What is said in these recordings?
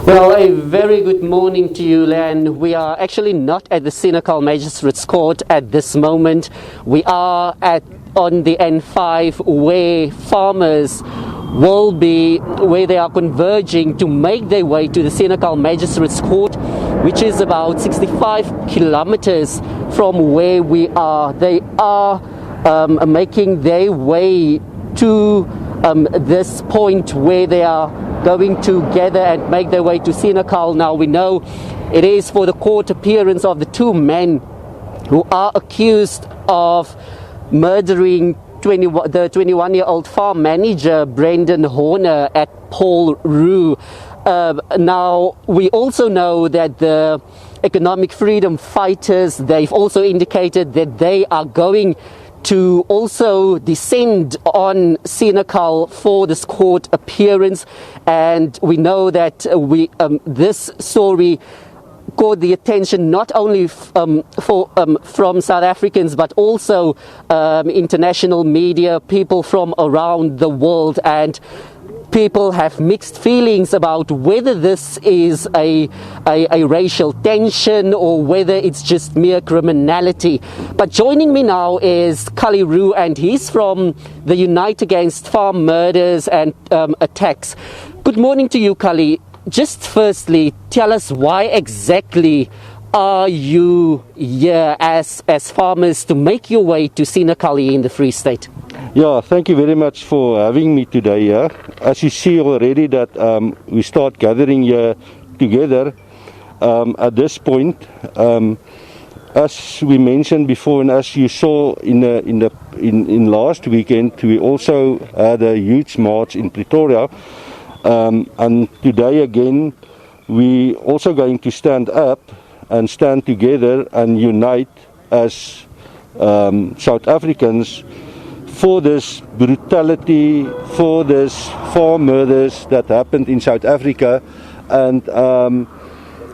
Well, a very good morning to you, Len. We are actually not at the Senekal Magistrate's Court at this moment. We are on the N5 where farmers will be, where they are converging to make their way to the Senekal Magistrate's Court, which is about 65 kilometers from where we are. They are making their way to this point where they are going to gather and make their way to Senekal. Now we know it is for the court appearance of the two men who are accused of murdering the 21-year-old farm manager Brendin Horner at Paul Roo. Now we also know that the economic freedom fighters, they've also indicated that they are going to also descend on Senekal for this court appearance, and we know that this story caught the attention not only from South Africans but also international media, people from around the world, and people have mixed feelings about whether this is a racial tension or whether it's just mere criminality. But joining me now is Cully Roo, and he's from the Unite Against Farm Murders and Attacks. Good morning to you, Cully. Just firstly, tell us why exactly are you here as farmers to make your way to Senekal in the Free State? Yeah, thank you very much for having me today here. As you see already that we start gathering here together at this point. As we mentioned before, and as you saw in last weekend, we also had a huge march in Pretoria. And today again, we also going to stand up and stand together and unite as South Africans for this brutality, for this farm murders that happened in South Africa. And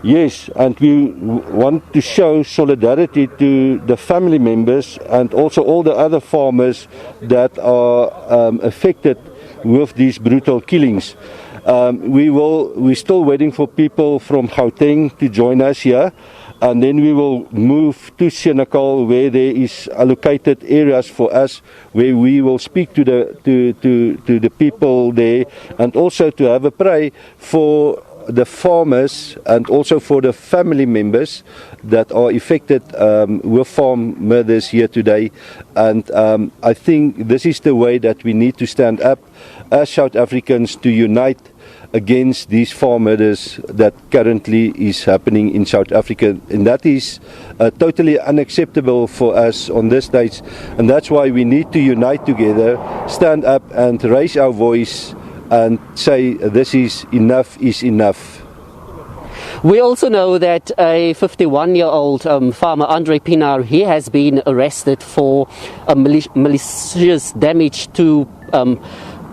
yes, and we want to show solidarity to the family members and also all the other farmers that are affected with these brutal killings. We're still waiting for people from Gauteng to join us here, and then we will move to Senekal where there is allocated areas for us where we will speak to the people there, and also to have a prayer for the farmers and also for the family members that are affected with farm murders here today. And I think this is the way that we need to stand up as South Africans to unite against these farm murders that currently is happening in South Africa, and that is totally unacceptable for us on this stage, and that's why we need to unite together, stand up and raise our voice and say this is enough is enough. We also know that a 51-year-old farmer, Andre Pinar, he has been arrested for malicious damage to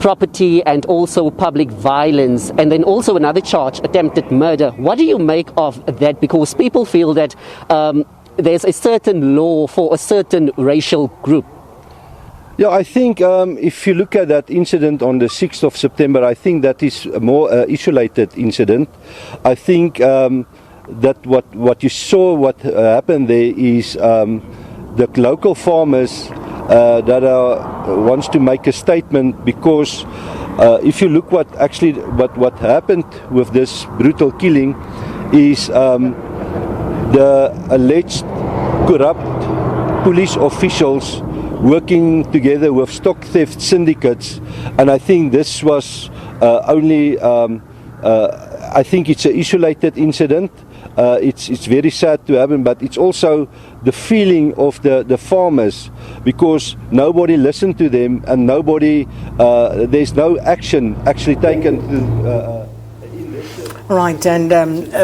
property and also public violence, and then also another charge, attempted murder. What do you make of that? Because people feel that there's a certain law for a certain racial group. Yeah, I think if you look at that incident on the 6th of September, I think that is a more isolated incident. I think that what you saw, what happened there is the local farmers that wants to make a statement, because if you look what happened with this brutal killing is the alleged corrupt police officials working together with stock theft syndicates, and I think this was I think it's an isolated incident. It's very sad to happen, but it's also the feeling of the farmers, because nobody listened to them and there's no action actually taken in this. Right, and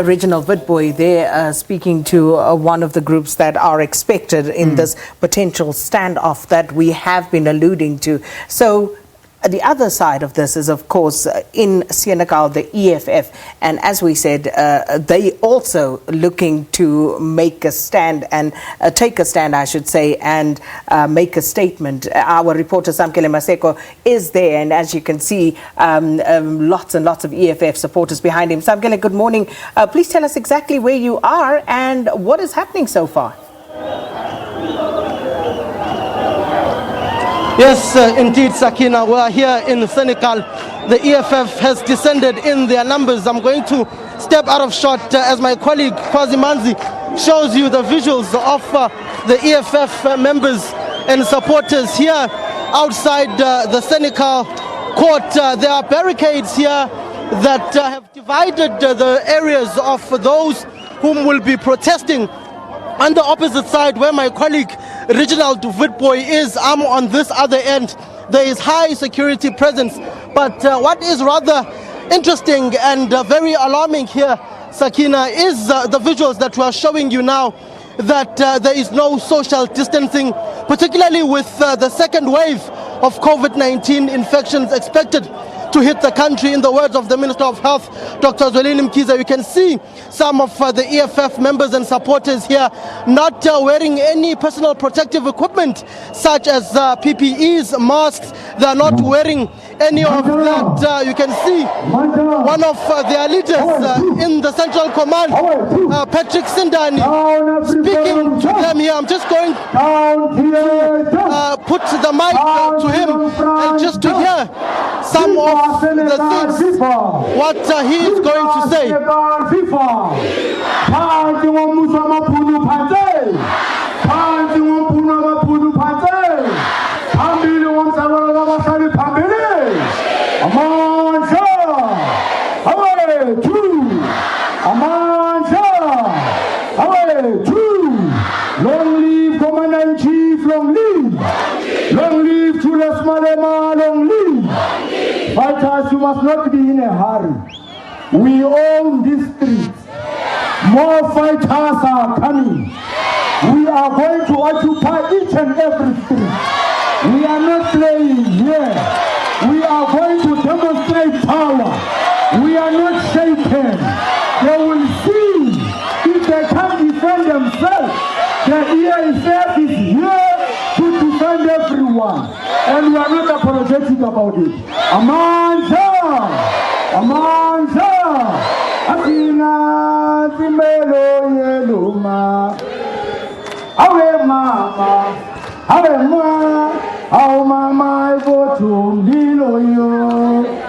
Reginald Witbooi there speaking to one of the groups that are expected in this potential standoff that we have been alluding to. So the other side of this is, of course, in Senekal, the EFF, and as we said, they also looking to make a stand and take a stand, I should say, and make a statement. Our reporter Senekal Magistrate is there, and as you can see, lots and lots of EFF supporters behind him. Senekal, good morning. Please tell us exactly where you are and what is happening so far. Yes, indeed, Sakina. We are here in Senekal. The EFF has descended in their numbers. I'm going to step out of shot as my colleague Kwazi Manzi shows you the visuals of the EFF members and supporters here outside the Senekal court. There are barricades here that have divided the areas of those whom will be protesting. On the opposite side, where my colleague Reginald Witbooi is, I'm on this other end. There is high security presence. But what is rather interesting and very alarming here, Sakina, is the visuals that we are showing you now, that there is no social distancing, particularly with the second wave of COVID-19 infections expected to hit the country. In the words of the Minister of Health, Dr. Zwelini Mkhize, you can see some of the EFF members and supporters here not wearing any personal protective equipment such as PPEs, masks. They are not wearing any of that. You can see one of their leaders in the Central Command, Patrick Sindani, speaking to them here. I'm just going to put the mic to him and just to hear some of the things, what he is going to say. Long live Commander-in-Chief, long live. Long live Julius Malema, long live. Fighters, you must not be in a hurry. We own this street. More fighters are coming. We are going to occupy each and every street. We are not playing here. We are going to demonstrate power. We are not shaken. They will see if they can defend themselves. The EFF is here to defend everyone. And we are not apologetic about it. Amanja! Amanja! Akina Timelo Yeluma. Awe mama. Awe ma. Awe mama. I go to Lilo yo.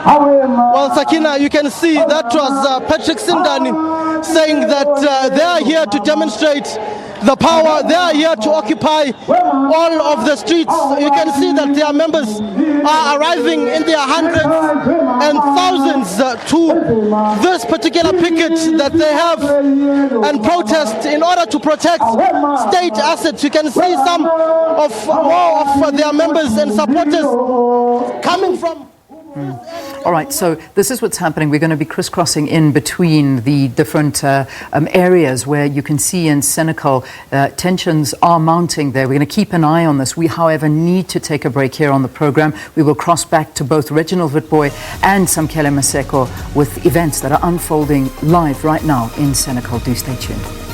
Well, Sakina, you can see that was Patrick Sindani saying that they are here to demonstrate the power. They are here to occupy all of the streets. You can see that their members are arriving in their hundreds and thousands to this particular picket that they have and protest in order to protect state assets. You can see some of more of their members and supporters coming from. All right, so this is what's happening. We're going to be crisscrossing in between the different areas where you can see in Senekal tensions are mounting there. We're going to keep an eye on this. We, however, need to take a break here on the program. We will cross back to both Reginald Witbooi and Senekal Magistrate with events that are unfolding live right now in Senekal. Do stay tuned.